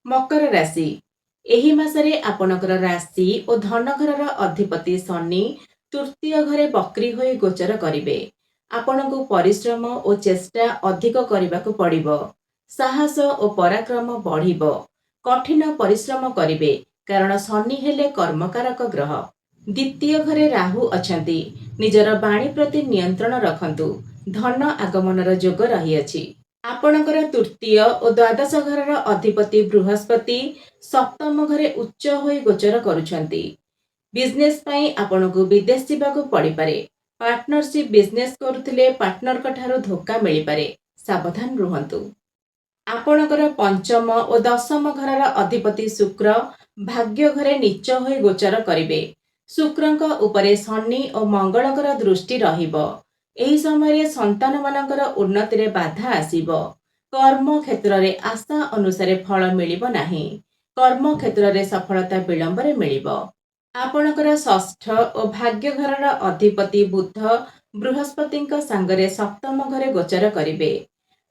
मकर राशि एही मासरे आपणकर राशि और धन घर अधिपति शनि तृतीय घरे बक्री होई गोचर करिवे। आपणकु परिश्रम और चेष्टा अधिक करबाकु पड़िबो। साहस और पराक्रम बढ़िबो। कठिन परिश्रम करिवे कारण शनि हेले कर्मकारक ग्रह। द्वितीय घरे राहु अछंती। निजर बाणी प्रति नियंत्रण रखंतु। धन आगमनर जोग रहिअछि। आपणकर तृतीय और द्वादश घर अधिपति बृहस्पति सप्तम घरे उच्च होई गोचर करुछंती। बिजनेस पाई आपणकु विदेश जाबाकु पड़ी पारे। पार्टनरशिप बिजनेस करुथिले पार्टनर ठारू धोखा मिली पारे, सावधान रुहंतु। आपणकर पंचम और दशम घर अधिपति शुक्र भाग्य घरे नीच होई गोचर करिवे। शुक्रंक उपरे शनि और मंगलकर दृष्टि रहिबो। एही समय संतान मानकर उन्नति रे बाधा आसीबो। कर्म क्षेत्र रे आशा अनुसारे फल मिलिबो नाही। कर्म क्षेत्र रे सफलता विलंबरे मिलिबो। आपणकर षष्ठ और भाग्य घर अधिपति बुध बृहस्पतिंक सांगरे सप्तम घरे गोचर करिवे।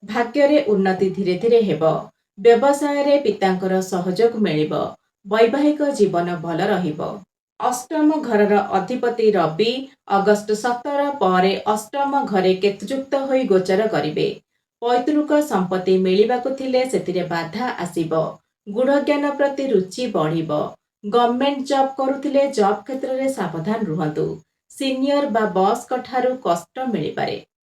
भाग्य रे उन्नति धीरे धीरे हेबो। व्यवसाय रे पितांकर सहयोग मिलिबो। वैवाहिक जीवन भल रहिबो। अष्टम घर अधिपति रवि अगस्त 17 पर अष्टम घरे केतुयुक्त होई गोचर करिवे। पैतृक संपत्ति मिलिबाकु थिले सेतिरे बाधा आसीबो। गुढ़ ज्ञान प्रति रुचि बढ़िबो। गवर्नमेंट जॉब करुथिले जॉब क्षेत्र रे सावधान रुहंतु। सीनियर बा बॉस ठारू कष्ट मिली पारे।